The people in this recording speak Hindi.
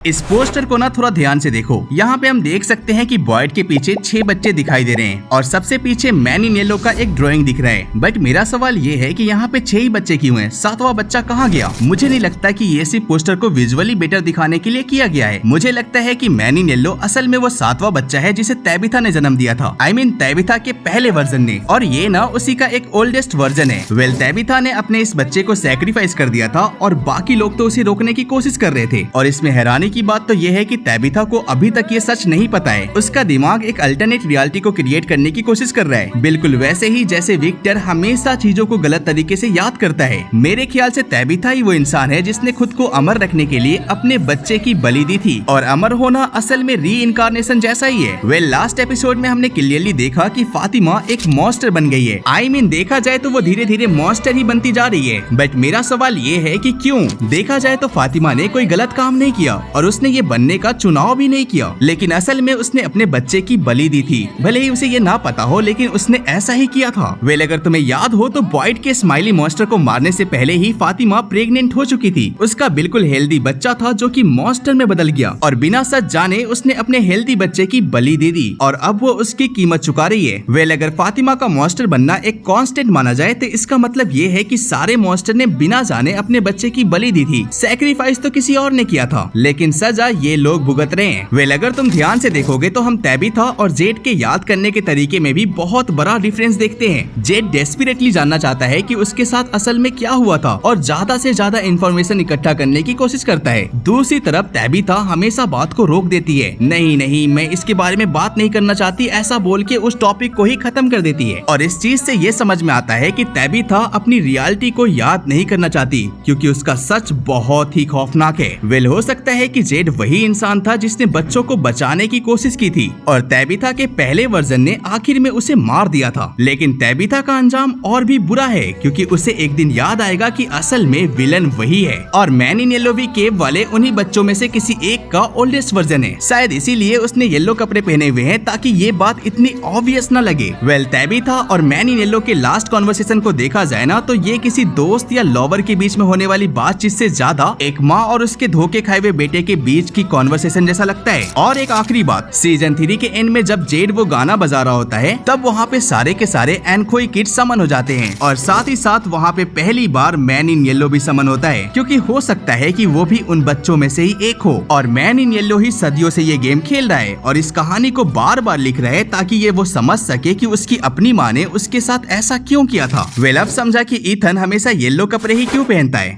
इस पोस्टर को ना थोड़ा ध्यान से देखो। यहाँ पे हम देख सकते हैं कि बॉयड के पीछे 6 बच्चे दिखाई दे रहे हैं और सबसे पीछे मैन इन येलो का एक ड्राइंग दिख रहा है। बट मेरा सवाल ये है कि यहाँ पे 6 ही बच्चे क्यों हैं? 7वां बच्चा कहाँ गया? मुझे नहीं लगता कि ये सिर्फ पोस्टर को विजुअली बेटर दिखाने के लिए किया गया है। मुझे लगता है कि मैन इन येलो असल में वो 7वां बच्चा है जिसे तैबिथा ने जन्म दिया था। I mean तैबिथा के पहले वर्जन ने, और ये ना उसी का एक ओल्डेस्ट वर्जन है। वेल तैबिथा ने अपने इस बच्चे को सैक्रिफाइस कर दिया था और बाकी लोग तो उसे रोकने की कोशिश कर रहे थे। और इसमें हैरानी की बात तो ये है कि तैबिथा को अभी तक ये सच नहीं पता है। उसका दिमाग एक अल्टरनेट रियलिटी को क्रिएट करने की कोशिश कर रहा है, बिल्कुल वैसे ही जैसे विक्टर हमेशा चीजों को गलत तरीके से याद करता है। मेरे ख्याल से तैबिथा ही वो इंसान है जिसने खुद को अमर रखने के लिए अपने बच्चे की बलि दी थी, और अमर होना असल में री इनकारनेशन जैसा ही है। वेल लास्ट एपिसोड में हमने क्लियरली देखा कि फातिमा एक मॉन्स्टर बन गई है। I mean देखा जाए तो वो धीरे धीरे मॉन्स्टर ही बनती जा रही है। बट मेरा सवाल ये है कि क्यों? देखा जाए तो फातिमा ने कोई गलत काम नहीं किया और उसने ये बनने का चुनाव भी नहीं किया, लेकिन असल में उसने अपने बच्चे की बलि दी थी। भले ही उसे ये ना पता हो, लेकिन उसने ऐसा ही किया था। वेल अगर तुम्हें याद हो तो बॉयड के स्माइली मॉन्स्टर को मारने से पहले ही फातिमा प्रेग्नेंट हो चुकी थी। उसका बिल्कुल हेल्दी बच्चा था जो कि मॉन्स्टर में बदल गया, और बिना सच जाने उसने अपने हेल्दी बच्चे की बलि दे दी और अब वो उसकी कीमत चुका रही है। वेल अगर फातिमा का मॉन्स्टर बनना एक कांस्टेंट माना जाए तो इसका मतलब ये है कि सारे मॉन्स्टर ने बिना जाने अपने बच्चे की बलि दी थी। सैक्रिफाइस तो किसी और ने किया था, लेकिन सजा ये लोग भुगत रहे हैं। वेल अगर तुम ध्यान से देखोगे तो हम तैबिथा और जेड के याद करने के तरीके में भी बहुत बड़ा डिफरेंस देखते हैं। जेड डेस्परेटली जानना चाहता है कि उसके साथ असल में क्या हुआ था और ज्यादा से ज्यादा इंफॉर्मेशन इकट्ठा करने की कोशिश करता है। दूसरी तरफ तैबिथा हमेशा बात को रोक देती है। नहीं मैं इसके बारे में बात नहीं करना चाहती, ऐसा बोल के उस टॉपिक को ही खत्म कर देती है। और इस चीज से ये समझ में आता है कि तैबिथा अपनी रियलिटी को याद नहीं करना चाहती क्योंकि उसका सच बहुत ही खौफनाक है। वेल हो सकता है कि जेड वही इंसान था जिसने बच्चों को बचाने की कोशिश की थी और तैबिथा के पहले वर्जन ने आखिर में उसे मार दिया था। लेकिन तैबिथा का अंजाम और भी बुरा है क्योंकि उसे एक दिन याद आएगा कि असल में विलन वही है और मैन इन येलो भी केव वाले उन्हीं बच्चों में से किसी एक का ओल्डेस्ट वर्जन है। शायद इसीलिए उसने येलो कपड़े पहने हुए हैं ताकि ये बात इतनी ऑब्वियस न लगे। वेल तैबिथा और मैन इन येलो के लास्ट कॉन्वर्सेशन को देखा जाए ना तो ये किसी दोस्त या लवर के बीच में होने वाली बातचीत से ज्यादा एक माँ और उसके धोखे खाए हुए बेटे के बीच की कॉन्वर्सेशन जैसा लगता है। और एक आखिरी बात, सीजन 3 के एंड में जब जेड वो गाना बजा रहा होता है तब वहाँ पे सारे के सारे एनखोई किड्स समन हो जाते हैं और साथ ही साथ वहाँ पे पहली बार मैन इन येलो भी समन होता है, क्योंकि हो सकता है कि वो भी उन बच्चों में से ही एक हो और मैन इन येलो ही सदियों से ये गेम खेल रहा है और इस कहानी को बार बार लिख रहा है ताकि ये वो समझ सके कि उसकी अपनी माँ ने उसके साथ ऐसा क्यों किया था। वेल अब समझा कि ईथन हमेशा येलो कपड़े ही क्यों पहनता है।